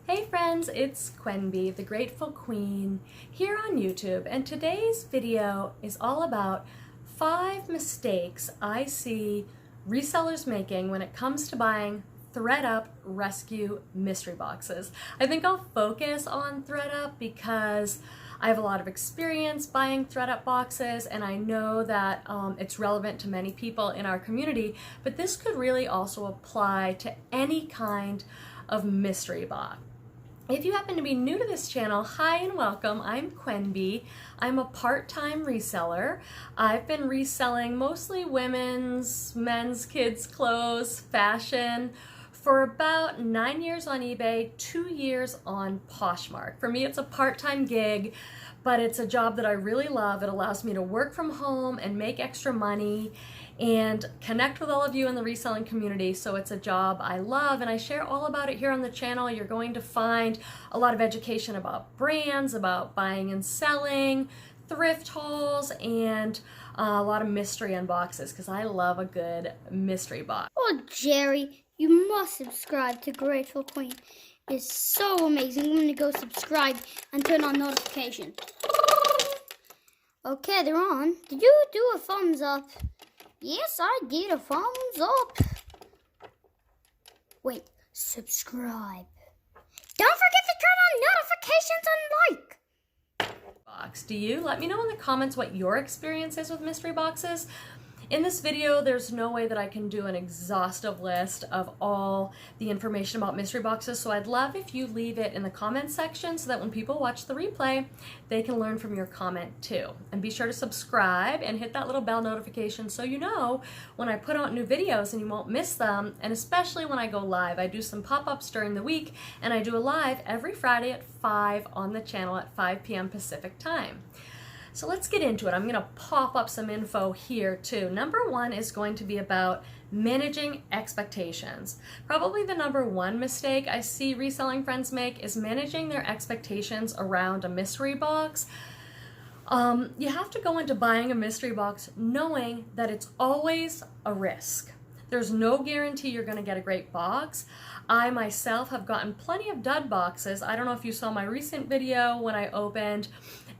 Hey friends, it's Quenby, the Grateful Queen, here on YouTube, and today's video is all about 5 mistakes I see resellers making when it comes to buying Thredup Rescue mystery boxes. I think I'll focus on Thredup because I have a lot of experience buying Thredup boxes, and I know that it's relevant to many people in our community, but this could really also apply to any kind of mystery box. If you happen to be new to this channel, hi and welcome. I'm Quenby. I'm a part-time reseller. I've been reselling mostly women's, men's, kids' clothes, fashion for about 9 years on eBay, 2 years on Poshmark. For me, it's a part-time gig, but it's a job that I really love. It allows me to work from home and make extra money and connect with all of you in the reselling community. So it's a job I love, and I share all about it here on the channel. You're going to find a lot of education about brands, about buying and selling, thrift hauls, and a lot of mystery unboxes because I love a good mystery box. Oh, Jerry, you must subscribe to Grateful Queen. It's so amazing. I'm going to go subscribe and turn on notifications. Okay, they're on. Did you do a thumbs up? Yes, I did a thumbs up. Wait, subscribe. Don't forget to turn on notifications and like. Box. Do you? Let me know in the comments what your experience is with mystery boxes. In this video, there's no way that I can do an exhaustive list of all the information about mystery boxes, so I'd love if you leave it in the comments section so that when people watch the replay, they can learn from your comment too. And be sure to subscribe and hit that little bell notification so you know when I put out new videos and you won't miss them, and especially when I go live. I do some pop-ups during the week, and I do a live every Friday at 5 on the channel at 5 p.m. Pacific time. So let's get into it. I'm going to pop up some info here too. Number 1 is going to be about managing expectations. Probably the number 1 mistake I see reselling friends make is managing their expectations around a mystery box. You have to go into buying a mystery box knowing that it's always a risk. There's no guarantee you're going to get a great box. I myself have gotten plenty of dud boxes. I don't know if you saw my recent video when I opened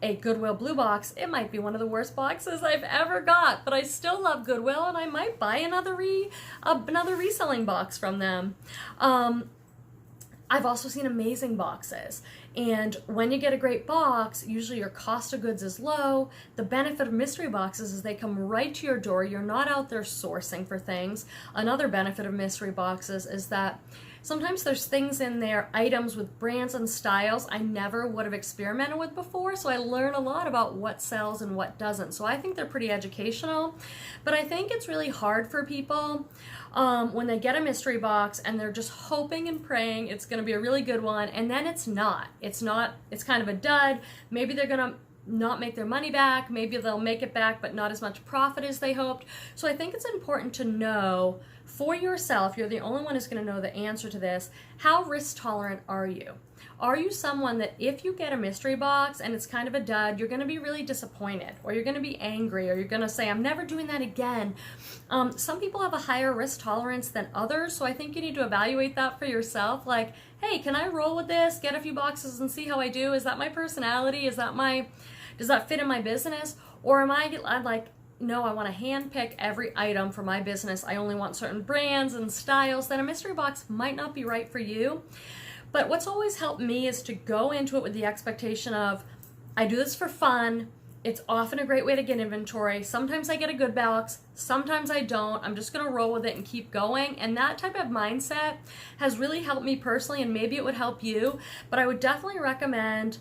a Goodwill blue box. It might be one of the worst boxes I've ever got, but I still love Goodwill, and I might buy another reselling box from them. I've also seen amazing boxes, and when you get a great box, usually your cost of goods is low. The benefit of mystery boxes is they come right to your door. You're not out there sourcing for things. Another benefit of mystery boxes is that sometimes there's things in there, items with brands and styles I never would have experimented with before, so I learn a lot about what sells and what doesn't. So I think they're pretty educational, but I think it's really hard for people when they get a mystery box and they're just hoping and praying it's going to be a really good one, and then it's not. It's kind of a dud. Maybe they're going to not make their money back. Maybe they'll make it back, but not as much profit as they hoped. So I think it's important to know for yourself, you're the only one who's going to know the answer to this, how risk tolerant are you? Are you someone that if you get a mystery box and it's kind of a dud, you're going to be really disappointed, or you're going to be angry, or you're going to say, I'm never doing that again? Some people have a higher risk tolerance than others, so I think you need to evaluate that for yourself. Like, hey, can I roll with this, get a few boxes and see how I do? Is that my personality? Does that fit in my business? Or I'm like, no, I want to hand pick every item for my business. I only want certain brands and styles. Then a mystery box might not be right for you. But what's always helped me is to go into it with the expectation of, I do this for fun. It's often a great way to get inventory. Sometimes I get a good box, sometimes I don't. I'm just going to roll with it and keep going. And that type of mindset has really helped me personally, and maybe it would help you. But I would definitely recommend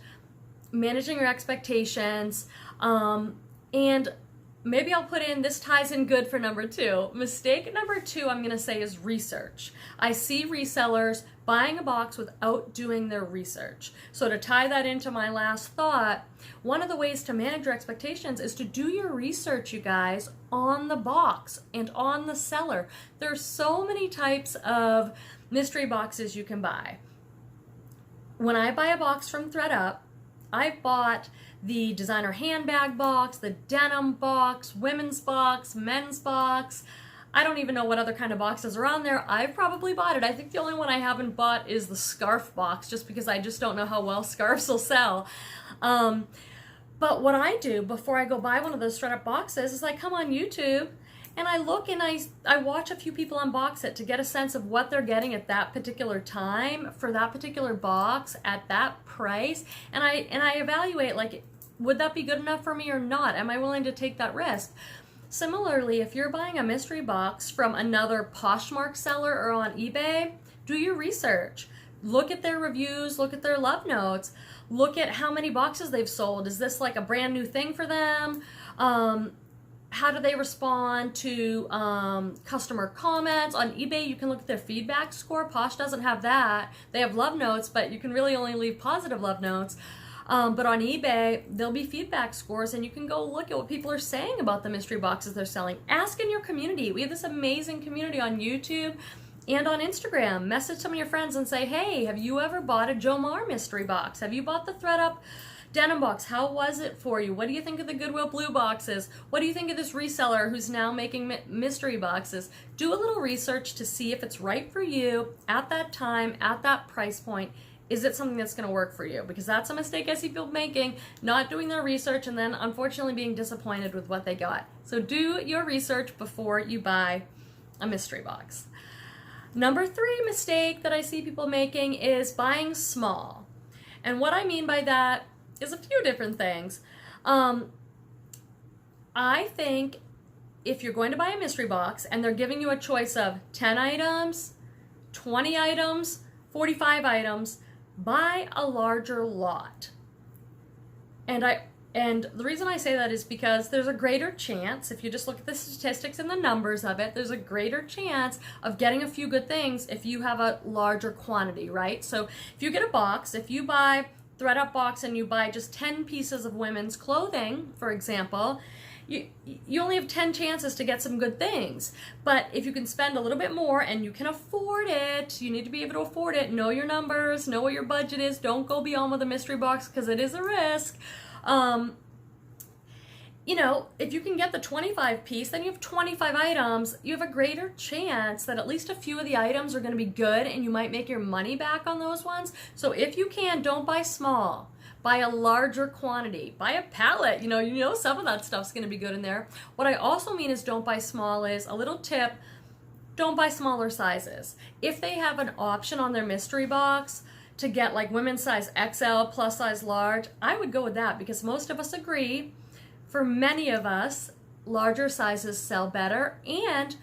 managing your expectations, and maybe I'll put in, this ties in good for number 2. Mistake number 2 I'm going to say is research. I see resellers buying a box without doing their research. So to tie that into my last thought, one of the ways to manage your expectations is to do your research, you guys, on the box and on the seller. There's so many types of mystery boxes you can buy. When I buy a box from Thredup, I've bought the designer handbag box, the denim box, women's box, men's box. I don't even know what other kind of boxes are on there. I've probably bought it. I think the only one I haven't bought is the scarf box, just because I just don't know how well scarves will sell. But what I do before I go buy one of those Thredup boxes is I come on YouTube and I look and I watch a few people unbox it to get a sense of what they're getting at that particular time for that particular box at that price, and I evaluate, like, would that be good enough for me or not? Am I willing to take that risk? Similarly, if you're buying a mystery box from another Poshmark seller or on eBay, do your research. Look at their reviews, look at their love notes, look at how many boxes they've sold. Is this like a brand new thing for them? How do they respond to customer comments? On eBay, you can look at their feedback score. Posh doesn't have that. They have love notes, but you can really only leave positive love notes. But on eBay, there'll be feedback scores, and you can go look at what people are saying about the mystery boxes they're selling. Ask in your community. We have this amazing community on YouTube and on Instagram. Message some of your friends and say, hey, have you ever bought a Jomar mystery box? Have you bought the Thredup denim box? How was it for you? What do you think of the Goodwill blue boxes? What do you think of this reseller who's now making mystery boxes? Do a little research to see if it's right for you at that time, at that price point. Is it something that's going to work for you? Because that's a mistake I see people making, not doing their research and then unfortunately being disappointed with what they got. So do your research before you buy a mystery box. Number 3 mistake that I see people making is buying small. And what I mean by that is a few different things. I think if you're going to buy a mystery box and they're giving you a choice of 10 items, 20 items, 45 items, buy a larger lot. And the reason I say that is because there's a greater chance, if you just look at the statistics and the numbers of it, there's a greater chance of getting a few good things if you have a larger quantity, right? So if you get a box, if you buy Thredup box and you buy just 10 pieces of women's clothing, for example, you only have 10 chances to get some good things. But if you can spend a little bit more and you can afford it, you need to be able to afford it, know your numbers, know what your budget is, don't go beyond with a mystery box because it is a risk. You know, if you can get the 25 piece, then you have 25 items, you have a greater chance that at least a few of the items are going to be good and you might make your money back on those ones. So if you can, don't buy small. Buy a larger quantity. Buy a pallet. You know some of that stuff's going to be good in there. What I also mean is don't buy small is, a little tip, don't buy smaller sizes. If they have an option on their mystery box to get like women's size XL, plus size large, I would go with that because most of us agree, for many of us, larger sizes sell better. And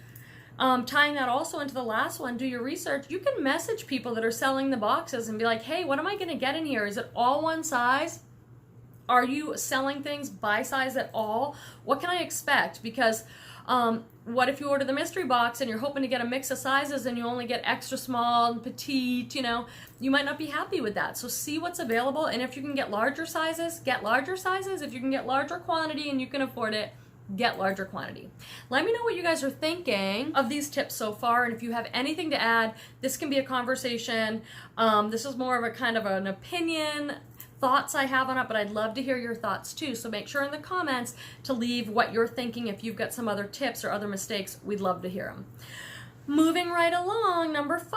tying that also into the last one, do your research. You can message people that are selling the boxes and be like, hey, what am I going to get in here? Is it all one size? Are you selling things by size at all? What can I expect? Because what if you order the mystery box and you're hoping to get a mix of sizes and you only get extra small and petite, you might not be happy with that. So see what's available, and if you can get larger sizes, get larger sizes. If you can get larger quantity and you can afford it, get larger quantity. Let me know what you guys are thinking of these tips so far, and if you have anything to add, this can be a conversation. This is more of a kind of an opinion, thoughts I have on it, but I'd love to hear your thoughts too. So make sure in the comments to leave what you're thinking. If you've got some other tips or other mistakes, we'd love to hear them. Moving right along, number 5,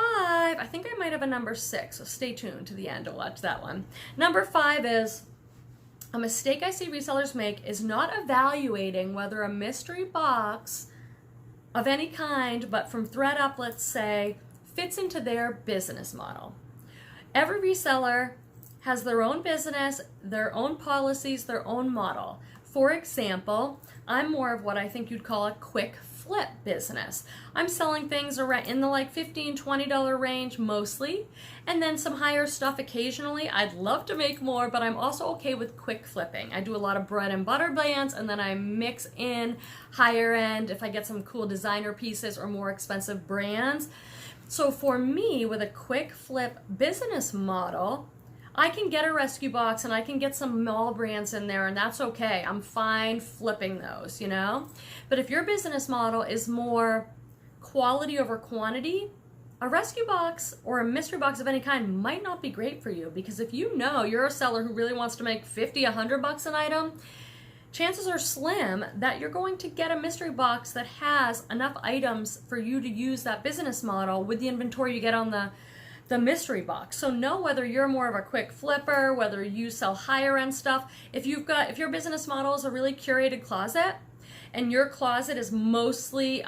I think I might have a number 6, so stay tuned to the end to watch that one. Number 5 is, a mistake I see resellers make is not evaluating whether a mystery box of any kind, but from Thredup, let's say, fits into their business model. Every reseller has their own business, their own policies, their own model. For example, I'm more of what I think you'd call a quick flip business. I'm selling things around in the like $15, $20 range mostly, and then some higher stuff occasionally. I'd love to make more, but I'm also okay with quick flipping. I do a lot of bread and butter bands, and then I mix in higher end if I get some cool designer pieces or more expensive brands. So for me, with a quick flip business model, I can get a rescue box and I can get some mall brands in there, and that's okay. I'm fine flipping those, But if your business model is more quality over quantity, a rescue box or a mystery box of any kind might not be great for you, because if you're a seller who really wants to make $50, $100 an item, chances are slim that you're going to get a mystery box that has enough items for you to use that business model with the inventory you get on the mystery box. So know whether you're more of a quick flipper, whether you sell higher end stuff. If your business model is a really curated closet and your closet is mostly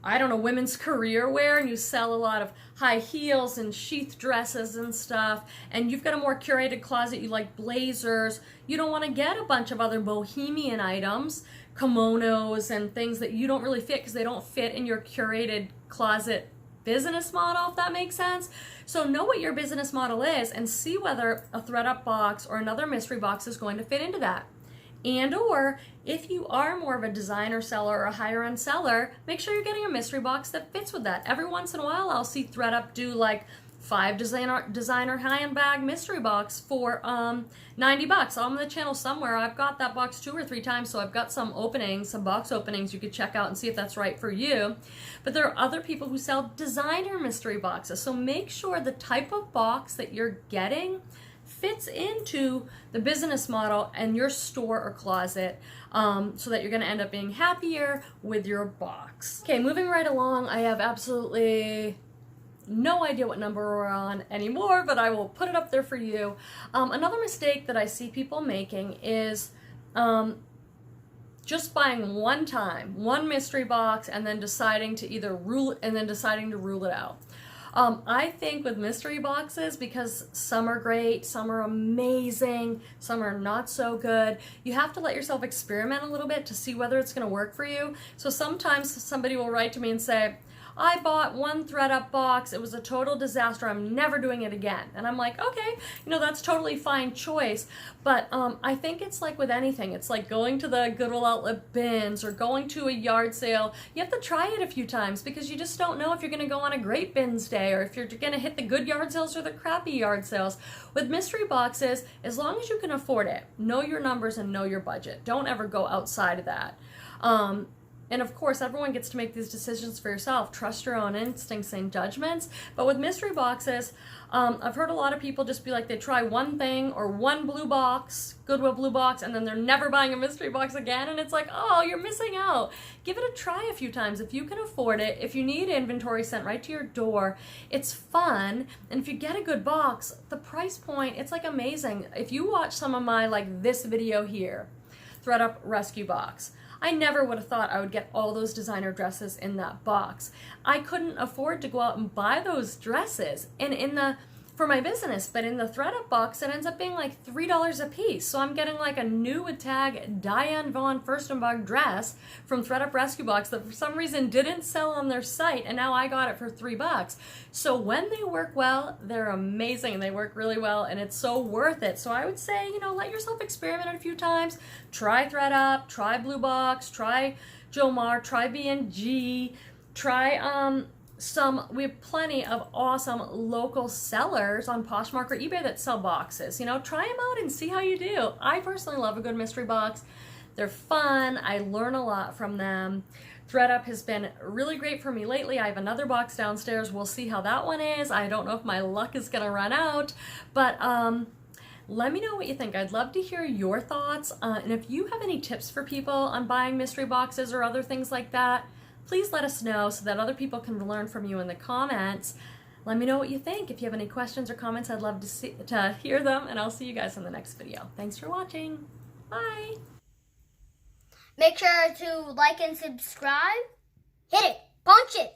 I don't know, women's career wear, and you sell a lot of high heels and sheath dresses and stuff, and you've got a more curated closet, you like blazers, you don't want to get a bunch of other bohemian items, kimonos and things that you don't really fit because they don't fit in your curated closet business model, if that makes sense. So know what your business model is and see whether a Thredup box or another mystery box is going to fit into that. And or if you are more of a designer seller or a higher end seller, make sure you're getting a mystery box that fits with that. Every once in a while I'll see Thredup do like 5 designer high-end bag mystery box for $90. On the channel somewhere I've got that box 2 or 3 times, so I've got some openings, some box openings you could check out and see if that's right for you. But there are other people who sell designer mystery boxes, so make sure the type of box that you're getting fits into the business model and your store or closet, so that you're going to end up being happier with your box. Okay, moving right along, I have absolutely no idea what number we're on anymore, but I will put it up there for you. Another mistake that I see people making is just buying one mystery box and then deciding to rule it out. I think with mystery boxes, because some are great, some are amazing, some are not so good, you have to let yourself experiment a little bit to see whether it's going to work for you. So sometimes somebody will write to me and say, I bought one Thredup box, it was a total disaster, I'm never doing it again. And I'm like, okay, that's totally fine choice. But I think it's like with anything. It's like going to the Goodwill Outlet bins or going to a yard sale. You have to try it a few times because you just don't know if you're going to go on a great bins day or if you're going to hit the good yard sales or the crappy yard sales. With mystery boxes, as long as you can afford it, know your numbers and know your budget. Don't ever go outside of that. And of course, everyone gets to make these decisions for yourself. Trust your own instincts and judgments. But with mystery boxes, I've heard a lot of people just be like, they try one thing or one blue box, Goodwill blue box, and then they're never buying a mystery box again. And it's like, oh, you're missing out. Give it a try a few times. If you can afford it, if you need inventory sent right to your door, it's fun. And if you get a good box, the price point, it's like amazing. If you watch some of my, like this video here, Thredup Rescue Box, I never would have thought I would get all those designer dresses in that box. I couldn't afford to go out and buy those dresses for my business, but in the Thredup box, it ends up being like $3 a piece. So I'm getting like a new with tag Diane Von Furstenberg dress from Thredup Rescue Box that for some reason didn't sell on their site, and now I got it for $3. So when they work well, they're amazing. They work really well, and it's so worth it. So I would say, let yourself experiment a few times. Try Thredup, try Blue Box, try Jomar, try B&G, try we have plenty of awesome local sellers on Poshmark or eBay that sell boxes. Try them out and see how you do. I personally love a good mystery box. They're fun. I learn a lot from them. Thredup has been really great for me lately. I have another box downstairs. We'll see how that one is. I don't know if my luck is gonna run out, but let me know what you think. I'd love to hear your thoughts. And if you have any tips for people on buying mystery boxes or other things like that, please let us know so that other people can learn from you in the comments. Let me know what you think. If you have any questions or comments, I'd love to hear them, and I'll see you guys in the next video. Thanks for watching. Bye. Make sure to like and subscribe. Hit it. Punch it.